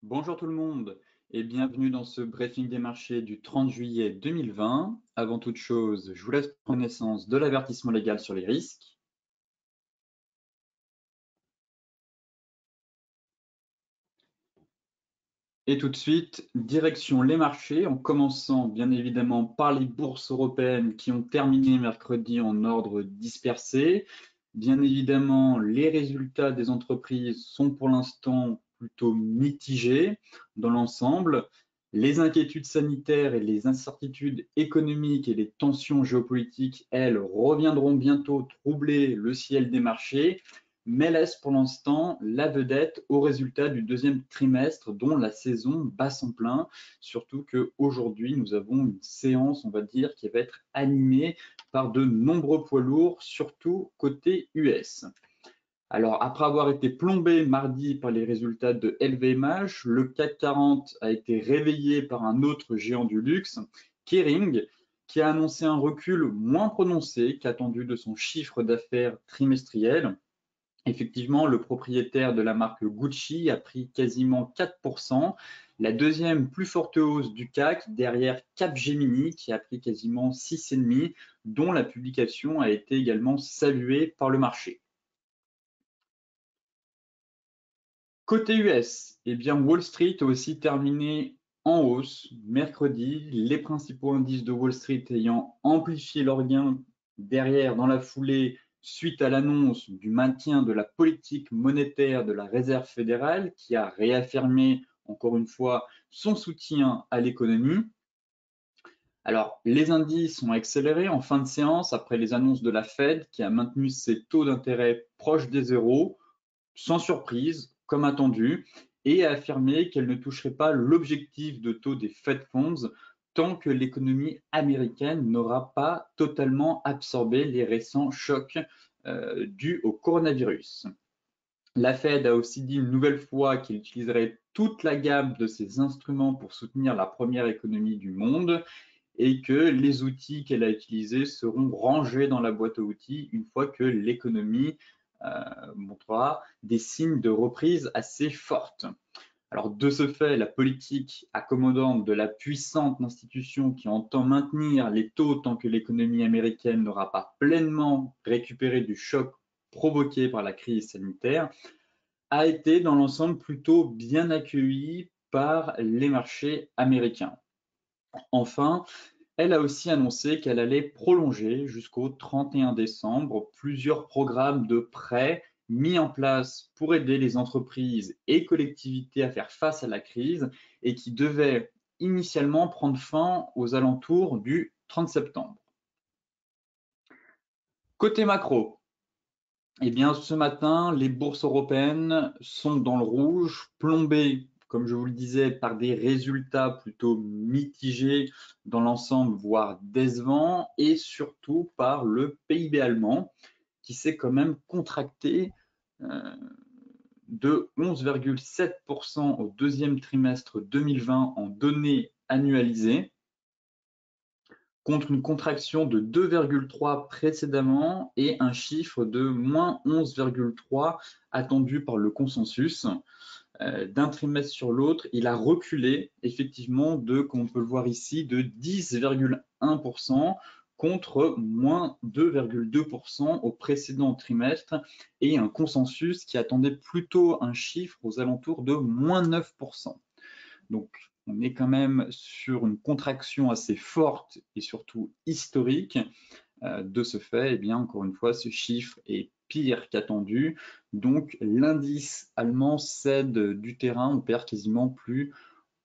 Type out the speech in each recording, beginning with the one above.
Bonjour tout le monde et bienvenue dans ce briefing des marchés du 30 juillet 2020. Avant toute chose, je vous laisse prendre connaissance de l'avertissement légal sur les risques. Et tout de suite, direction les marchés, en commençant bien évidemment par les bourses européennes qui ont terminé mercredi en ordre dispersé. Bien évidemment, les résultats des entreprises sont pour l'instant plutôt mitigés dans l'ensemble. Les inquiétudes sanitaires et les incertitudes économiques et les tensions géopolitiques, elles, reviendront bientôt troubler le ciel des marchés, mais laisse pour l'instant la vedette aux résultats du deuxième trimestre dont la saison bat son plein, surtout qu'aujourd'hui nous avons une séance, on va dire, qui va être animée par de nombreux poids lourds, surtout côté US. Alors, après avoir été plombé mardi par les résultats de LVMH, le CAC 40 a été réveillé par un autre géant du luxe, Kering, qui a annoncé un recul moins prononcé qu'attendu de son chiffre d'affaires trimestriel. Effectivement, le propriétaire de la marque Gucci a pris quasiment 4%, la deuxième plus forte hausse du CAC derrière Capgemini qui a pris quasiment 6,5%, dont la publication a été également saluée par le marché. Côté US, eh bien Wall Street a aussi terminé en hausse mercredi, les principaux indices de Wall Street ayant amplifié leurs gains derrière dans la foulée suite à l'annonce du maintien de la politique monétaire de la Réserve fédérale qui a réaffirmé encore une fois son soutien à l'économie. Alors, les indices ont accéléré en fin de séance après les annonces de la Fed qui a maintenu ses taux d'intérêt proches des zéros, sans surprise, comme attendu, et a affirmé qu'elle ne toucherait pas l'objectif de taux des Fed Funds tant que l'économie américaine n'aura pas totalement absorbé les récents chocs dus au coronavirus. La Fed a aussi dit une nouvelle fois qu'elle utiliserait toute la gamme de ses instruments pour soutenir la première économie du monde et que les outils qu'elle a utilisés seront rangés dans la boîte à outils une fois que l'économie montrera des signes de reprise assez fortes. Alors de ce fait, la politique accommodante de la puissante institution qui entend maintenir les taux tant que l'économie américaine n'aura pas pleinement récupéré du choc provoqué par la crise sanitaire a été dans l'ensemble plutôt bien accueillie par les marchés américains. Enfin, elle a aussi annoncé qu'elle allait prolonger jusqu'au 31 décembre plusieurs programmes de prêts mis en place pour aider les entreprises et collectivités à faire face à la crise et qui devaient initialement prendre fin aux alentours du 30 septembre. Côté macro, eh bien, ce matin, les bourses européennes sont dans le rouge, plombées, comme je vous le disais, par des résultats plutôt mitigés dans l'ensemble, voire décevants, et surtout par le PIB allemand, qui s'est quand même contracté euh, de 11,7% au deuxième trimestre 2020 en données annualisées, contre une contraction de 2,3 précédemment et un chiffre de moins 11,3 attendu par le consensus. D'un trimestre sur l'autre, il a reculé effectivement de, comme on peut le voir ici, de 10,1% contre moins 2,2% au précédent trimestre et un consensus qui attendait plutôt un chiffre aux alentours de moins 9%. Donc, on est quand même sur une contraction assez forte et surtout historique. De ce fait, eh bien, encore une fois, ce chiffre est pire qu'attendu. Donc, l'indice allemand cède du terrain. On perd quasiment plus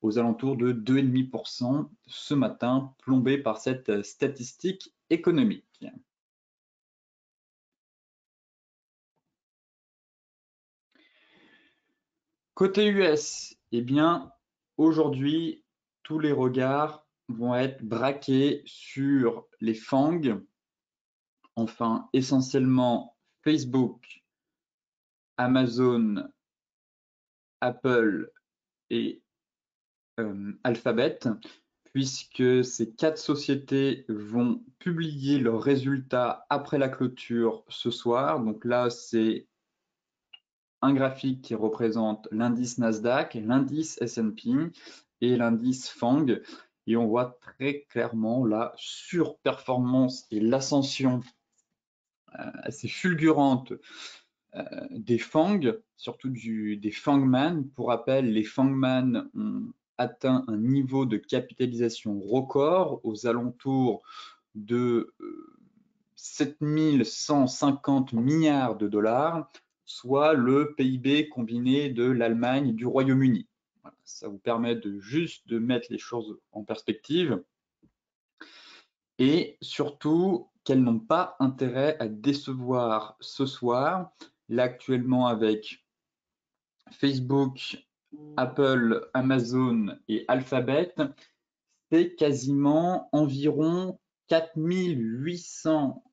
aux alentours de 2,5% ce matin, plombé par cette statistique économique. Côté US, eh bien, aujourd'hui, tous les regards vont être braqués sur les FANG, enfin essentiellement Facebook, Amazon, Apple et Alphabet, puisque ces 4 sociétés vont publier leurs résultats après la clôture ce soir. Donc là, c'est un graphique qui représente l'indice Nasdaq, l'indice S&P et l'indice FANG. Et on voit très clairement la surperformance et l'ascension assez fulgurante des FANG, surtout des FANGman. Pour rappel, les FANGman ont atteint un niveau de capitalisation record aux alentours de 7150 milliards de dollars, soit le PIB combiné de l'Allemagne et du Royaume-Uni. Voilà, ça vous permet juste de mettre les choses en perspective. Et surtout, qu'elles n'ont pas intérêt à décevoir ce soir. Là, actuellement, avec Facebook, Apple, Amazon et Alphabet, c'est quasiment environ 4800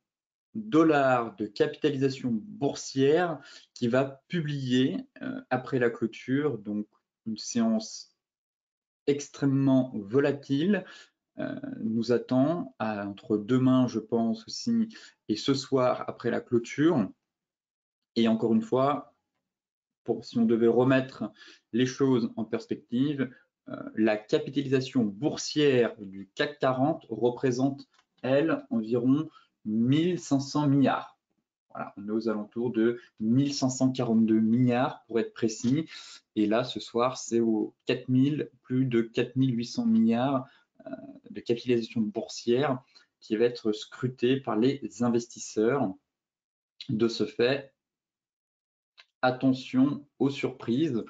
dollars de capitalisation boursière qui va publier après la clôture. Donc, une séance extrêmement volatile nous attend entre demain, je pense aussi, et ce soir après la clôture. Et encore une fois, si on devait remettre les choses en perspective, la capitalisation boursière du CAC 40 représente, elle, environ 1500 milliards. Voilà, on est aux alentours de 1542 milliards pour être précis. Et là, ce soir, c'est aux plus de 4800 milliards de capitalisation boursière qui va être scruté par les investisseurs. De ce fait, attention aux surprises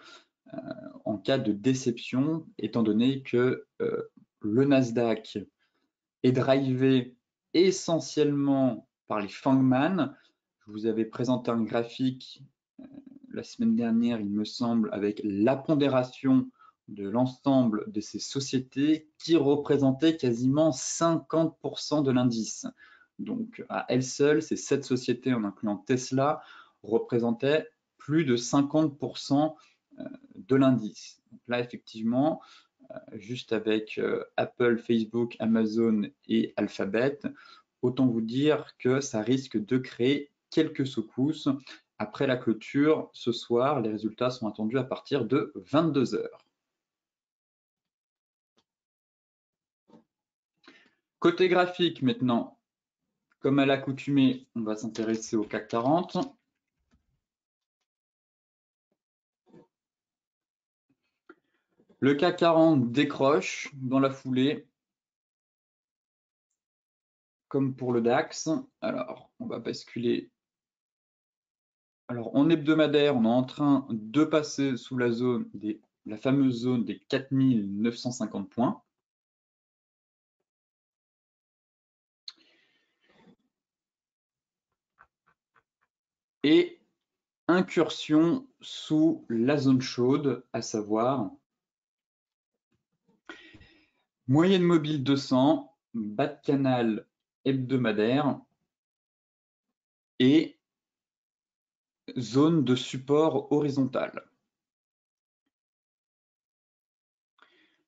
en cas de déception, étant donné que le Nasdaq est drivé essentiellement par les FANGman. Je vous avais présenté un graphique la semaine dernière, il me semble, avec la pondération de l'ensemble de ces sociétés qui représentaient quasiment 50% de l'indice. Donc, à elles seules, ces 7 sociétés, en incluant Tesla, représentaient plus de 50% de l'indice. Donc là, effectivement, juste avec Apple, Facebook, Amazon et Alphabet, autant vous dire que ça risque de créer quelques secousses. Après la clôture, ce soir, les résultats sont attendus à partir de 22 h. Côté graphique maintenant, comme à l'accoutumée, on va s'intéresser au CAC 40. Le CAC 40 décroche dans la foulée, comme pour le DAX. Alors, on va basculer. Alors, en hebdomadaire, on est en train de passer sous la fameuse zone des 4950 points. Et incursion sous la zone chaude, à savoir moyenne mobile 200, bas de canal hebdomadaire et zone de support horizontale.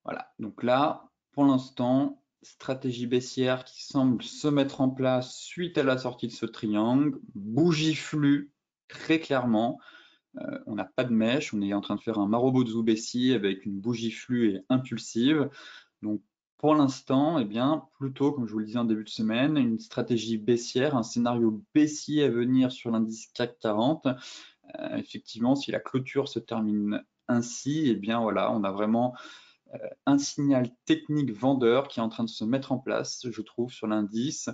Voilà, donc là, pour l'instant, stratégie baissière qui semble se mettre en place suite à la sortie de ce triangle, bougie flux très clairement. On n'a pas de mèche, on est en train de faire un Marubozu baissier avec une bougie flux et impulsive. Donc pour l'instant, eh bien, plutôt, comme je vous le disais en début de semaine, une stratégie baissière, un scénario baissier à venir sur l'indice CAC 40. Effectivement, si la clôture se termine ainsi, eh bien voilà, on a vraiment un signal technique vendeur qui est en train de se mettre en place, je trouve, sur l'indice.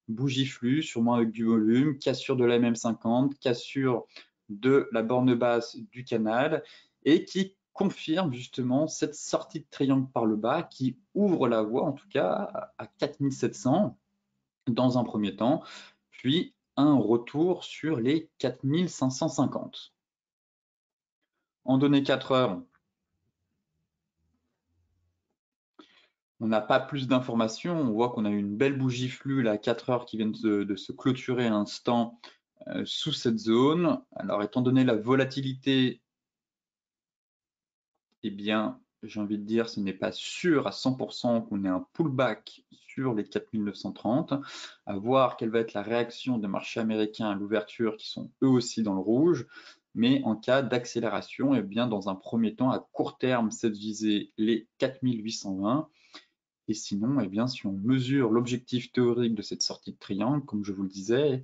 Bougie flux, sûrement avec du volume, cassure de la MM50, cassure de la borne basse du canal et qui confirme justement cette sortie de triangle par le bas qui ouvre la voie en tout cas à 4700 dans un premier temps, puis un retour sur les 4550. En données 4 heures, on n'a pas plus d'informations. On voit qu'on a eu une belle bougie flux là, 4 heures qui viennent de se clôturer à l'instant sous cette zone. Alors, étant donné la volatilité, eh bien, j'ai envie de dire, ce n'est pas sûr à 100% qu'on ait un pullback sur les 4930. À voir quelle va être la réaction des marchés américains à l'ouverture, qui sont eux aussi dans le rouge. mais en cas d'accélération, eh bien, dans un premier temps, à court terme, c'est de viser les 4820. Et sinon, eh bien, si on mesure l'objectif théorique de cette sortie de triangle, comme je vous le disais,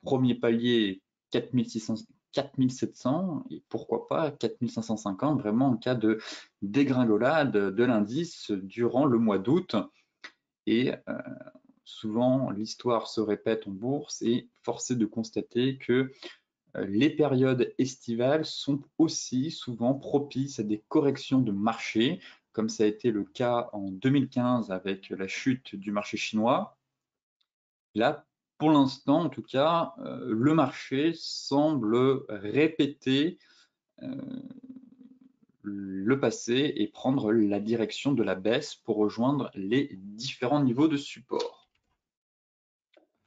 premier palier 4600, 4700 et pourquoi pas 4550, vraiment en cas de dégringolade de l'indice durant le mois d'août. Et souvent, l'histoire se répète en bourse et force est de constater que les périodes estivales sont aussi souvent propices à des corrections de marché, comme ça a été le cas en 2015 avec la chute du marché chinois. Là, pour l'instant, en tout cas, le marché semble répéter le passé et prendre la direction de la baisse pour rejoindre les différents niveaux de support.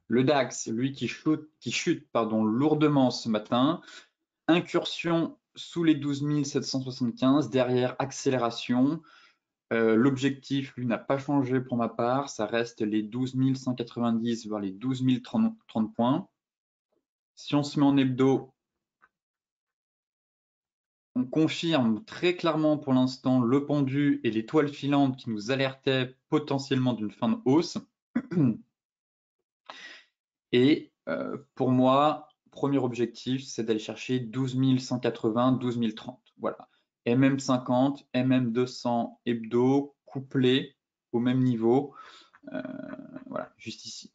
Le DAX, lui, qui chute lourdement ce matin, incursion sous les 12 775, derrière accélération. L'objectif, lui, n'a pas changé pour ma part, ça reste les 12 190 voire les 12 030 points. Si on se met en hebdo, on confirme très clairement pour l'instant le pendu et les toiles filantes qui nous alertaient potentiellement d'une fin de hausse. Et pour moi, premier objectif, c'est d'aller chercher 12 180, 12 030. Voilà. MM50, MM200 hebdo couplés au même niveau. Voilà, juste ici.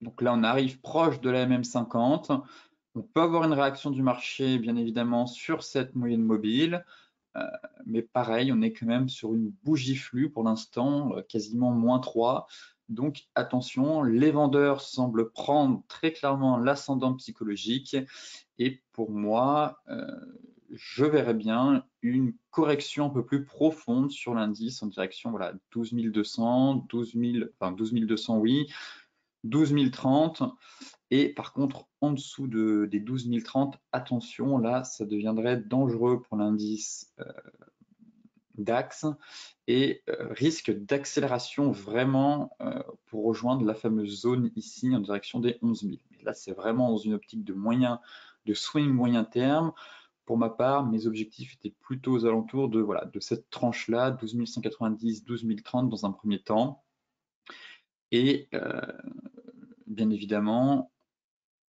Donc là, on arrive proche de la MM50. On peut avoir une réaction du marché, bien évidemment, sur cette moyenne mobile. Mais pareil, on est quand même sur une bougie flux pour l'instant, quasiment -3. Donc attention, les vendeurs semblent prendre très clairement l'ascendant psychologique. Et pour moi, je verrais bien une correction un peu plus profonde sur l'indice en direction, voilà, 12 200, 12 200, oui, 12 030. Et par contre, en dessous des 12 030, attention, là, ça deviendrait dangereux pour l'indice DAX et risque d'accélération vraiment pour rejoindre la fameuse zone ici en direction des 11 000. Mais là, c'est vraiment dans une optique de swing moyen terme. Pour ma part, mes objectifs étaient plutôt aux alentours de, voilà, de cette tranche-là, 12 190, 12 030 dans un premier temps. Et bien évidemment,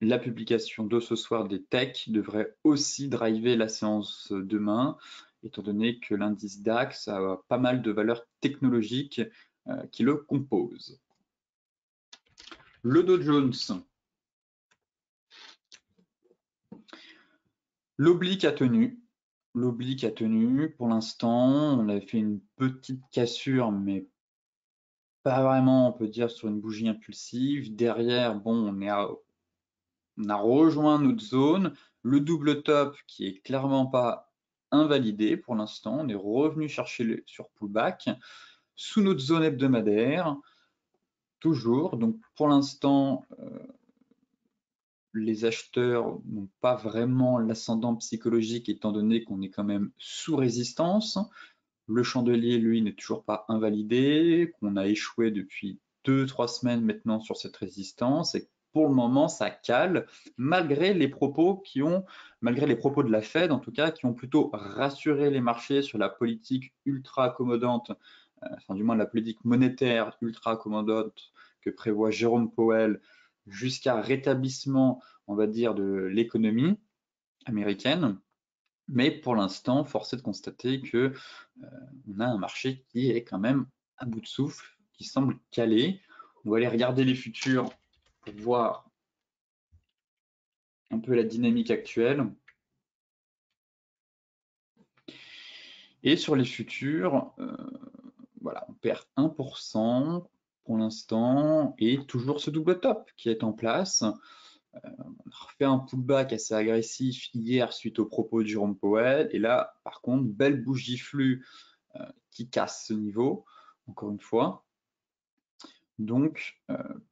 la publication de ce soir des techs devrait aussi driver la séance demain, étant donné que l'indice DAX a pas mal de valeurs technologiques qui le composent. Le Dow Jones. L'oblique a tenu. L'oblique a tenu pour l'instant. On avait fait une petite cassure, mais pas vraiment, on peut dire, sur une bougie impulsive. Derrière, bon, on a rejoint notre zone. Le double top qui est clairement pas invalidé pour l'instant. On est revenu chercher sur pullback sous notre zone hebdomadaire. Toujours. Donc pour l'instant, les acheteurs n'ont pas vraiment l'ascendant psychologique étant donné qu'on est quand même sous résistance. Le chandelier, lui, n'est toujours pas invalidé, qu'on a échoué depuis 2-3 semaines maintenant sur cette résistance et pour le moment, ça cale, malgré les propos de la Fed, en tout cas, qui ont plutôt rassuré les marchés sur la politique ultra accommodante, enfin du moins la politique monétaire ultra accommodante que prévoit Jérôme Powell jusqu'à rétablissement, on va dire, de l'économie américaine. Mais pour l'instant, force est de constater que on a un marché qui est quand même à bout de souffle, qui semble calé. On va aller regarder les futurs pour voir un peu la dynamique actuelle. Et sur les futurs, voilà, on perd 1% pour l'instant et toujours ce double top qui est en place. On a refait un pullback assez agressif hier suite aux propos de Jérôme Powell. Et là, par contre, belle bougie flux qui casse ce niveau, encore une fois. Donc,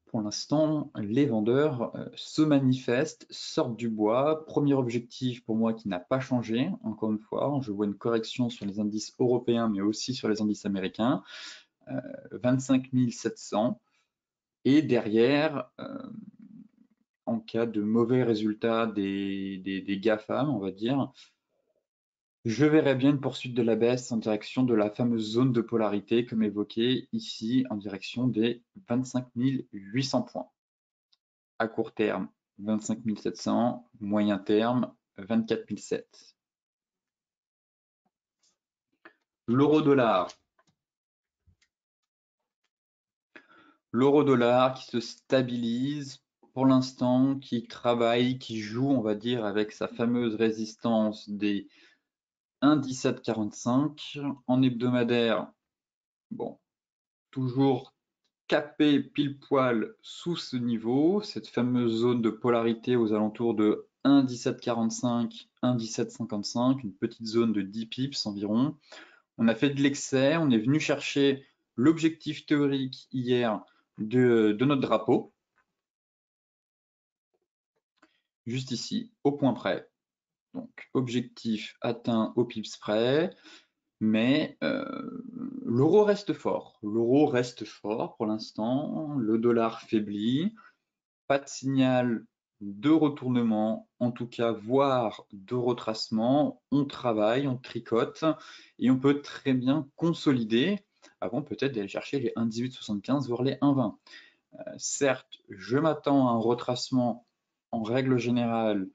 pour l'instant, les vendeurs se manifestent, sortent du bois. Premier objectif pour moi qui n'a pas changé, encore une fois, je vois une correction sur les indices européens, mais aussi sur les indices américains, 25 700. Et derrière, en cas de mauvais résultats des GAFAM, on va dire, je verrais bien une poursuite de la baisse en direction de la fameuse zone de polarité, comme évoqué ici, en direction des 25 800 points. À court terme, 25 700, moyen terme, 24 700. L'euro-dollar. L'euro-dollar qui se stabilise pour l'instant, qui travaille, qui joue, on va dire, avec sa fameuse résistance des 1,1745 en hebdomadaire. Bon, toujours capé pile poil sous ce niveau, cette fameuse zone de polarité aux alentours de 1,1745, 1,1755, une petite zone de 10 pips environ. On a fait de l'excès, on est venu chercher l'objectif théorique hier de notre drapeau, juste ici, au point près. Donc, objectif atteint au pips près, mais l'euro reste fort. L'euro reste fort pour l'instant, le dollar faiblit, pas de signal de retournement, en tout cas, voire de retracement. On travaille, on tricote et on peut très bien consolider avant peut-être d'aller chercher les 1,1875 voire les 1,20. Certes, je m'attends à un retracement en règle générale,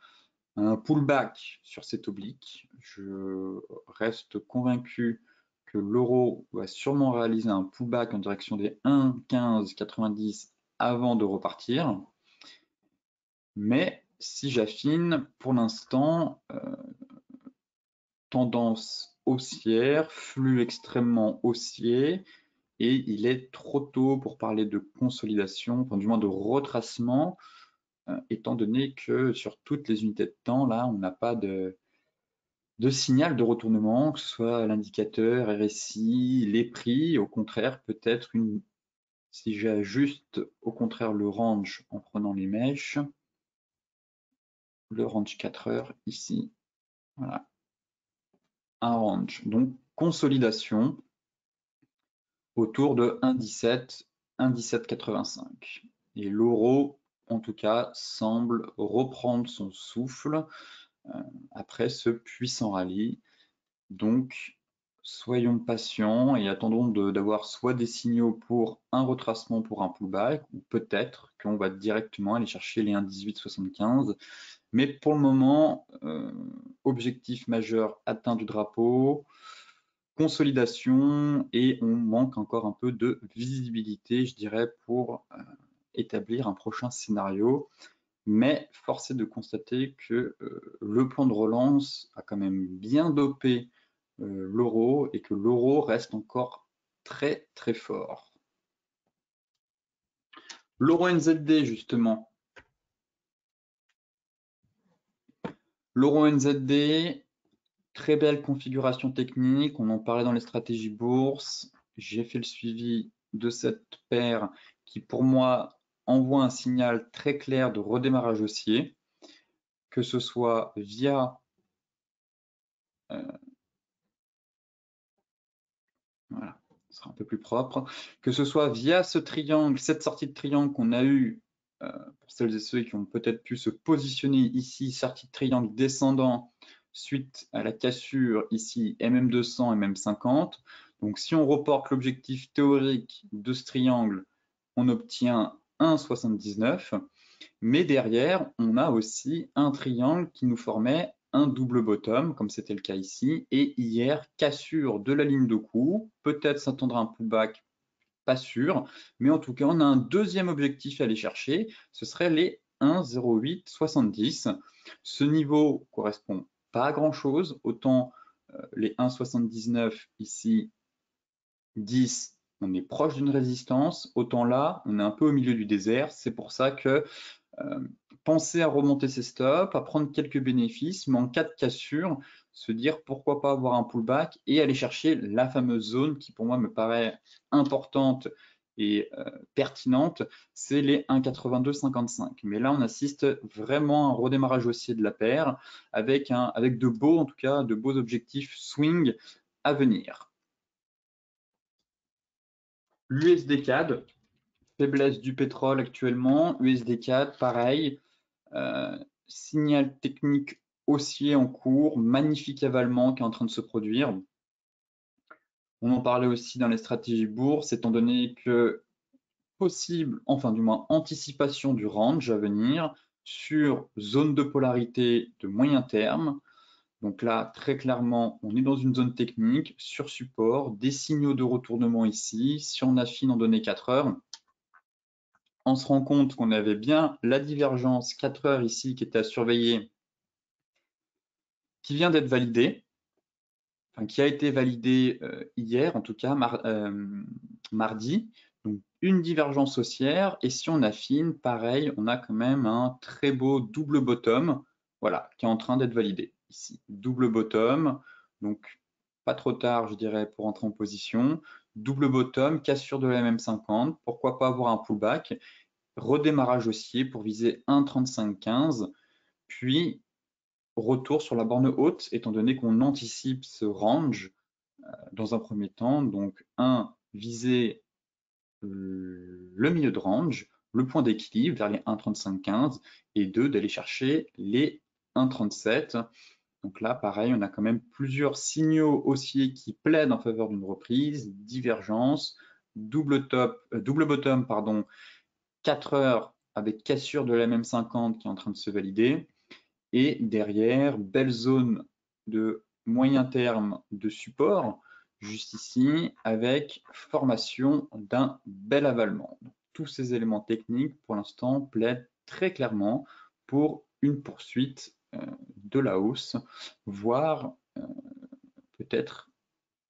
un pullback sur cette oblique. Je reste convaincu que l'euro va sûrement réaliser un pullback en direction des 1,1590 avant de repartir. Mais si j'affine, pour l'instant, tendance haussière, flux extrêmement haussier, et il est trop tôt pour parler de consolidation, enfin, du moins de retracement, étant donné que sur toutes les unités de temps, là, on n'a pas de signal de retournement, que ce soit l'indicateur, RSI, les prix. Au contraire, peut-être si j'ajuste au contraire le range en prenant les mèches, le range 4 heures ici, voilà, un range. Donc, consolidation autour de 1,17, 1,1785. Et l'euro, en tout cas, semble reprendre son souffle après ce puissant rallye. Donc, soyons patients et attendons d'avoir soit des signaux pour un retracement pour un pullback, ou peut-être qu'on va directement aller chercher les 1,1875. Mais pour le moment, objectif majeur atteint du drapeau, consolidation, et on manque encore un peu de visibilité, je dirais, pour établir un prochain scénario. Mais force est de constater que le plan de relance a quand même bien dopé l'euro et que l'euro reste encore très très fort. L'euro NZD justement. L'euro NZD, très belle configuration technique, on en parlait dans les stratégies bourse. J'ai fait le suivi de cette paire qui pour moi envoie un signal très clair de redémarrage haussier, que ce soit via voilà, ce sera un peu plus propre, que ce soit via ce triangle, cette sortie de triangle qu'on a eu pour celles et ceux qui ont peut-être pu se positionner ici, sortie de triangle descendant suite à la cassure ici MM200 et MM50. Donc si on reporte l'objectif théorique de ce triangle, on obtient 1,79, mais derrière, on a aussi un triangle qui nous formait un double bottom, comme c'était le cas ici, et hier, cassure de la ligne de coup, peut-être s'attendre à un pullback, pas sûr, mais en tout cas, on a un deuxième objectif à aller chercher, ce serait les 1,0870. Ce niveau correspond pas à grand-chose, autant les 1,79 ici, 10, on est proche d'une résistance, autant là, on est un peu au milieu du désert, c'est pour ça que penser à remonter ses stops, à prendre quelques bénéfices, mais en cas de cassure, se dire pourquoi pas avoir un pullback et aller chercher la fameuse zone qui pour moi me paraît importante et pertinente, c'est les 1,8255. Mais là, on assiste vraiment à un redémarrage haussier de la paire avec de beaux, en tout cas, de beaux objectifs swing à venir. L'USD CAD, faiblesse du pétrole actuellement, USD CAD, pareil, Signal technique haussier en cours, magnifique avalement qui est en train de se produire. On en parlait aussi dans les stratégies bourse, étant donné que possible, enfin du moins anticipation du range à venir sur zone de polarité de moyen terme. Donc là, très clairement, on est dans une zone technique sur support, des signaux de retournement ici. Si on affine en données 4 heures, on se rend compte qu'on avait bien la divergence 4 heures ici qui était à surveiller, qui vient d'être validée, enfin, qui a été validée hier, en tout cas mardi. Donc une divergence haussière, et si on affine, pareil, on a quand même un très beau double bottom, voilà, qui est en train d'être validé ici. Double bottom, donc pas trop tard, je dirais, pour entrer en position. Double bottom, cassure de la MM50, pourquoi pas avoir un pullback, redémarrage haussier pour viser 1,3515, puis retour sur la borne haute, étant donné qu'on anticipe ce range dans un premier temps. Donc, viser le milieu de range, le point d'équilibre vers les 1,3515, et 2, d'aller chercher les 1,37. Donc là, pareil, on a quand même plusieurs signaux haussiers qui plaident en faveur d'une reprise, divergence, double bottom, pardon, 4 heures avec cassure de la MM50 qui est en train de se valider. Et derrière, belle zone de moyen terme de support, juste ici, avec formation d'un bel avalement. Donc, tous ces éléments techniques, pour l'instant, plaident très clairement pour une poursuite de la hausse, voire peut-être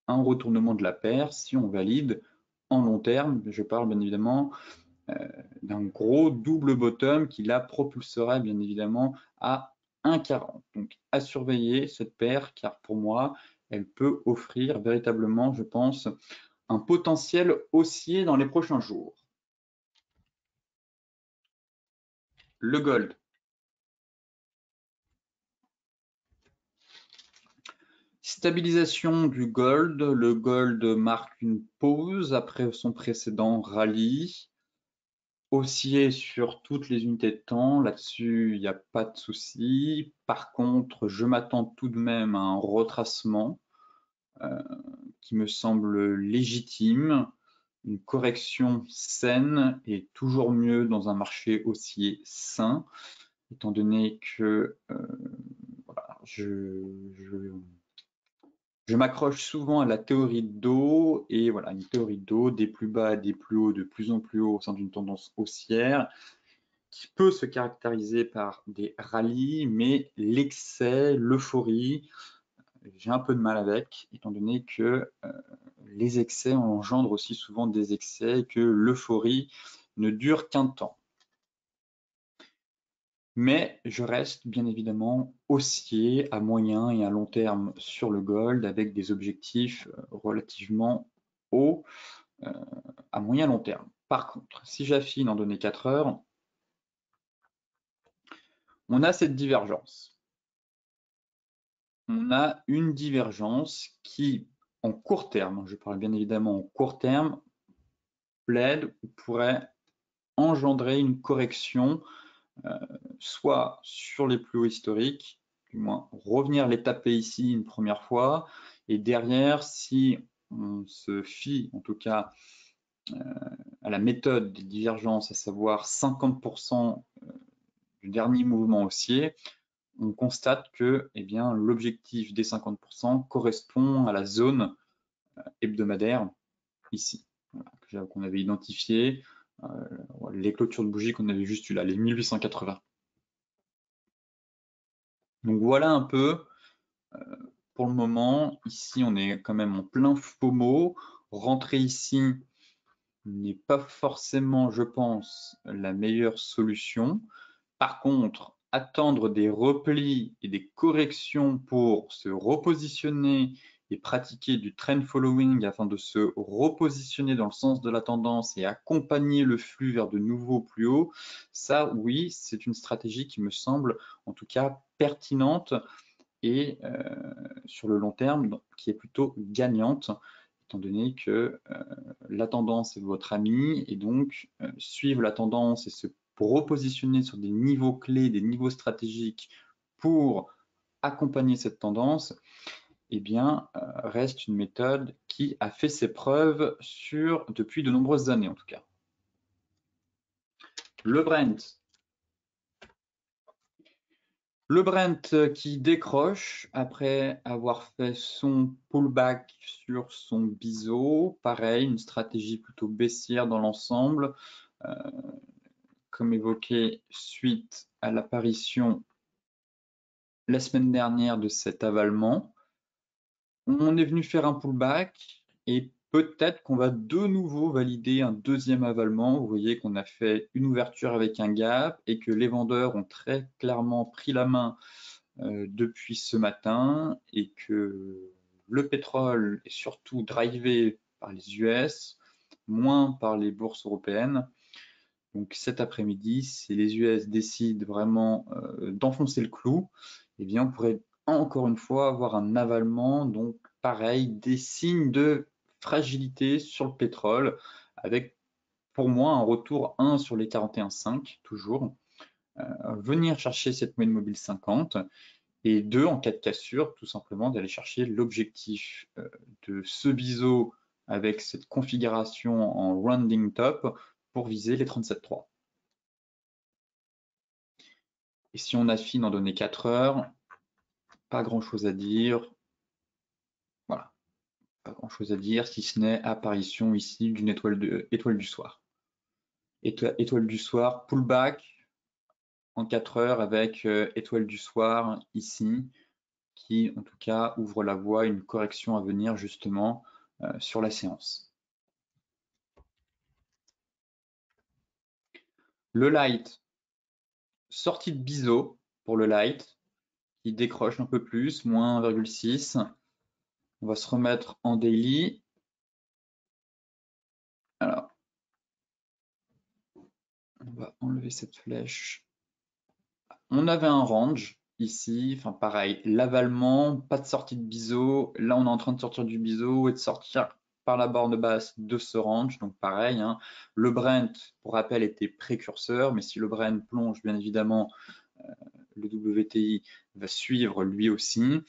un retournement de la paire si on valide en long terme. Je parle bien évidemment d'un gros double bottom qui la propulserait bien évidemment à 1,40. Donc à surveiller cette paire, car pour moi, elle peut offrir véritablement, je pense, un potentiel haussier dans les prochains jours. Le gold. Stabilisation du gold. Le gold marque une pause après son précédent rallye. Haussier sur toutes les unités de temps, là-dessus, il n'y a pas de souci. Par contre, je m'attends tout de même à un retracement qui me semble légitime. Une correction saine est toujours mieux dans un marché haussier sain, étant donné que voilà, je m'accroche souvent à la théorie de dos, et voilà, une théorie de dos, des plus bas, des plus hauts, de plus en plus haut au sein d'une tendance haussière, qui peut se caractériser par des rallyes, mais l'excès, l'euphorie, j'ai un peu de mal avec, étant donné que les excès engendrent aussi souvent des excès et que l'euphorie ne dure qu'un temps. Mais je reste bien évidemment haussier à moyen et à long terme sur le gold avec des objectifs relativement hauts à moyen long terme. Par contre, si j'affine en données 4 heures, on a cette divergence. On a une divergence qui, en court terme, je parle bien évidemment en court terme, plaide ou pourrait engendrer une correction soit sur les plus hauts historiques, du moins revenir les taper ici une première fois, et derrière, si on se fie en tout cas à la méthode des divergences, à savoir 50% du dernier mouvement haussier, on constate que l'objectif des 50% correspond à la zone hebdomadaire ici, voilà, qu'on avait identifié, les clôtures de bougies qu'on avait juste eu là, les 1880. Donc voilà un peu pour le moment. Ici, on est quand même en plein FOMO. Rentrer ici n'est pas forcément, je pense, la meilleure solution. Par contre, attendre des replis et des corrections pour se repositionner et pratiquer du trend following afin de se repositionner dans le sens de la tendance et accompagner le flux vers de nouveaux plus hauts, ça oui, c'est une stratégie qui me semble en tout cas pertinente et sur le long terme qui est plutôt gagnante, étant donné que la tendance est votre amie, et donc suivre la tendance et se pour repositionner sur des niveaux clés, des niveaux stratégiques pour accompagner cette tendance, eh bien, reste une méthode qui a fait ses preuves depuis de nombreuses années en tout cas. Le Brent. Le Brent qui décroche après avoir fait son pullback sur son biseau. Pareil, une stratégie plutôt baissière dans l'ensemble. Comme évoqué, suite à l'apparition la semaine dernière de cet avalement. On est venu faire un pullback et peut-être qu'on va de nouveau valider un deuxième avalement. Vous voyez qu'on a fait une ouverture avec un gap et que les vendeurs ont très clairement pris la main depuis ce matin et que le pétrole est surtout drivé par les US, moins par les bourses européennes. Donc cet après-midi, si les US décident vraiment d'enfoncer le clou, eh bien on pourrait encore une fois avoir un avalement, donc pareil, des signes de fragilité sur le pétrole, avec pour moi un retour 1 sur les 41,5 toujours, venir chercher cette moyenne mobile 50, et 2 en cas de cassure, tout simplement d'aller chercher l'objectif de ce biseau avec cette configuration en rounding top pour viser les 37,3. Et si on affine en données 4 heures, pas grand chose à dire. Voilà, pas grand chose à dire si ce n'est apparition ici d'une étoile du soir. Étoile du soir, pullback en 4 heures avec étoile du soir ici, qui en tout cas ouvre la voie à une correction à venir justement sur la séance. Le light, sortie de biseau pour le light, qui décroche un peu plus, moins 1,6. On va se remettre en daily. Alors, on va enlever cette flèche. On avait un range ici, enfin pareil, l'avalement, pas de sortie de biseau. Là, on est en train de sortir du biseau et de sortir par la borne basse de ce range. Donc pareil, hein. Le Brent, pour rappel, était précurseur, mais si le Brent plonge, bien évidemment, le WTI va suivre lui aussi.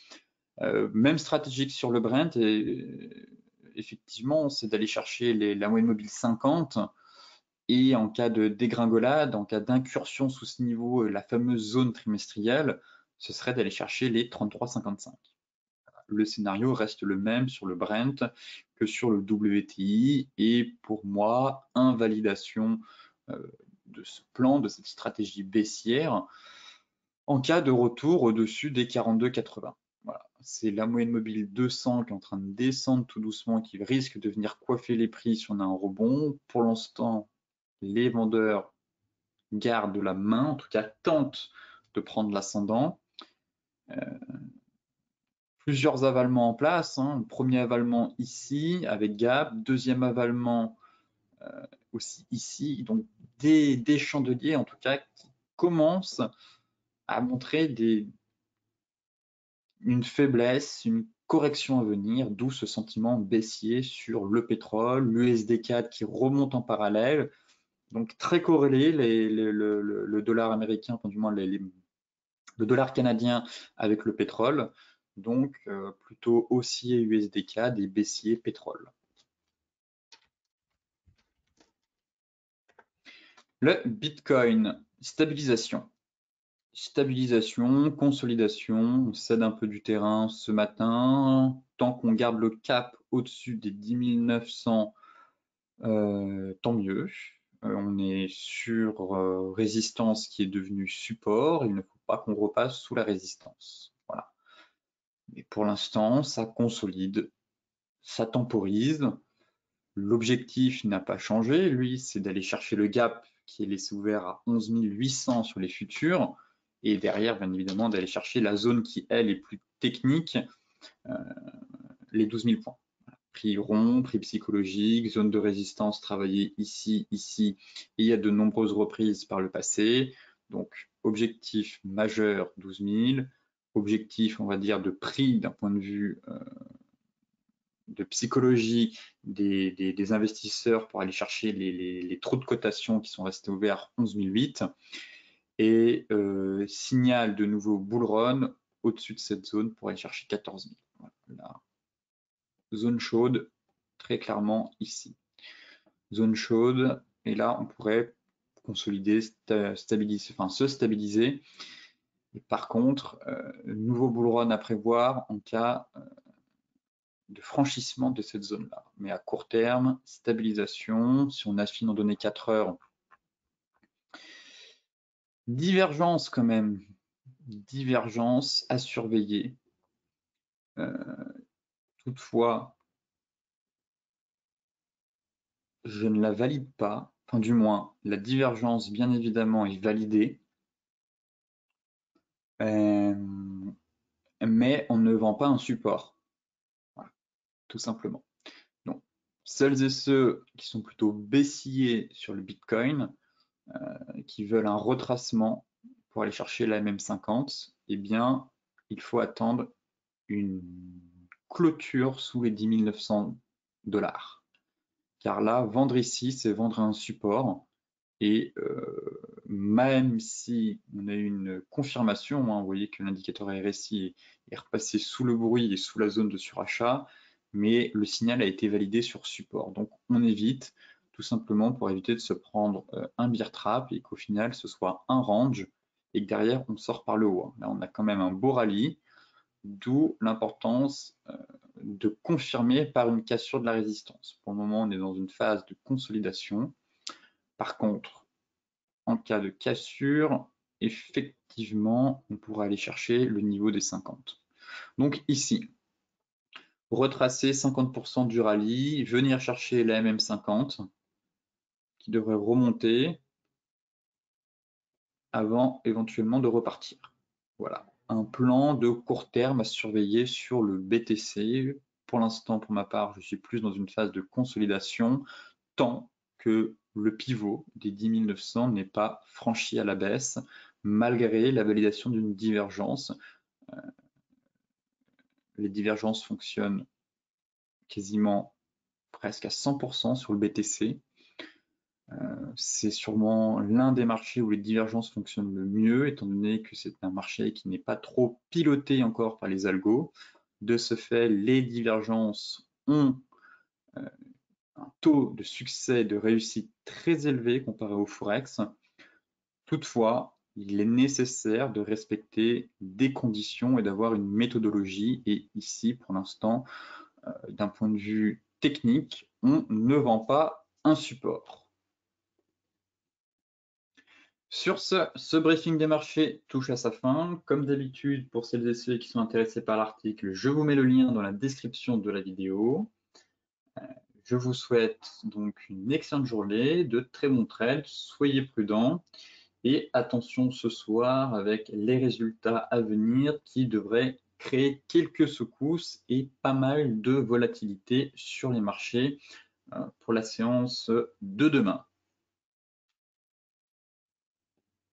Même stratégique sur le Brent, et effectivement, c'est d'aller chercher la moyenne mobile 50. Et en cas de dégringolade, en cas d'incursion sous ce niveau, la fameuse zone trimestrielle, ce serait d'aller chercher les 33,55. Le scénario reste le même sur le Brent que sur le WTI et pour moi, invalidation de ce plan, de cette stratégie baissière en cas de retour au-dessus des 42,80. Voilà. C'est la moyenne mobile 200 qui est en train de descendre tout doucement, qui risque de venir coiffer les prix si on a un rebond. Pour l'instant, les vendeurs gardent la main, en tout cas tentent de prendre l'ascendant. Plusieurs avalements en place, hein. Premier avalement ici avec gap, deuxième avalement aussi ici, donc des chandeliers en tout cas qui commencent à montrer une faiblesse, une correction à venir, d'où ce sentiment baissier sur le pétrole, l'USD4 qui remonte en parallèle. Donc très corrélé, le dollar américain, enfin du moins le dollar canadien avec le pétrole. Donc plutôt haussier USD4 et baissier pétrole. Le Bitcoin, stabilisation. Stabilisation, consolidation, on cède un peu du terrain ce matin. Tant qu'on garde le cap au-dessus des 10 900, tant mieux. On est sur résistance qui est devenue support. Il ne faut pas qu'on repasse sous la résistance. Voilà. Mais pour l'instant, ça consolide, ça temporise. L'objectif n'a pas changé. Lui, c'est d'aller chercher le gap qui est laissé ouvert à 11 800 sur les futurs. Et derrière, bien évidemment, d'aller chercher la zone qui, elle, est plus technique, les 12 000 points. Prix rond, prix psychologique, zone de résistance travaillée ici, ici, et il y a de nombreuses reprises par le passé. Donc, objectif majeur 12 000, objectif, on va dire, de prix d'un point de vue de psychologie des investisseurs pour aller chercher les trous de cotation qui sont restés ouverts 11 008 et signale de nouveau bull run au-dessus de cette zone pour aller chercher 14 000. Voilà. Zone chaude, très clairement ici. Zone chaude, et là on pourrait consolider, stabiliser, enfin se stabiliser. Et par contre, nouveau bull run à prévoir en cas de franchissement de cette zone-là. Mais à court terme, stabilisation, si on affine en données 4 heures, divergence quand même, divergence à surveiller. Toutefois, je ne la valide pas, enfin du moins, la divergence bien évidemment est validée, mais on ne vend pas un support, voilà, tout simplement. Donc, celles et ceux qui sont plutôt baissiers sur le Bitcoin, qui veulent un retracement pour aller chercher la MM50, eh bien, il faut attendre une clôture sous les 10 900 $. Car là, vendre ici, c'est vendre un support. Et même si on a eu une confirmation, hein, vous voyez que l'indicateur RSI est repassé sous le bruit et sous la zone de surachat, mais le signal a été validé sur support. Donc on évite, tout simplement pour éviter de se prendre un bear trap et qu'au final ce soit un range et que derrière on sort par le haut. Là on a quand même un beau rallye, d'où l'importance de confirmer par une cassure de la résistance. Pour le moment on est dans une phase de consolidation. Par contre, en cas de cassure, effectivement, on pourra aller chercher le niveau des 50. Donc ici, retracer 50% du rallye, venir chercher la MM50 qui devrait remonter avant éventuellement de repartir. Voilà, un plan de court terme à surveiller sur le BTC. Pour l'instant, pour ma part, je suis plus dans une phase de consolidation tant que le pivot des 10 900 n'est pas franchi à la baisse, malgré la validation d'une divergence. Les divergences fonctionnent quasiment presque à 100% sur le BTC. C'est sûrement l'un des marchés où les divergences fonctionnent le mieux, étant donné que c'est un marché qui n'est pas trop piloté encore par les algos. De ce fait, les divergences ont un taux de succès, de réussite très élevé comparé au Forex. Toutefois, il est nécessaire de respecter des conditions et d'avoir une méthodologie. Et ici, pour l'instant, d'un point de vue technique, on ne vend pas un support. Sur ce briefing des marchés touche à sa fin. Comme d'habitude, pour celles et ceux qui sont intéressés par l'article, je vous mets le lien dans la description de la vidéo. Je vous souhaite donc une excellente journée, de très bons trades, soyez prudents et attention ce soir avec les résultats à venir qui devraient créer quelques secousses et pas mal de volatilité sur les marchés pour la séance de demain.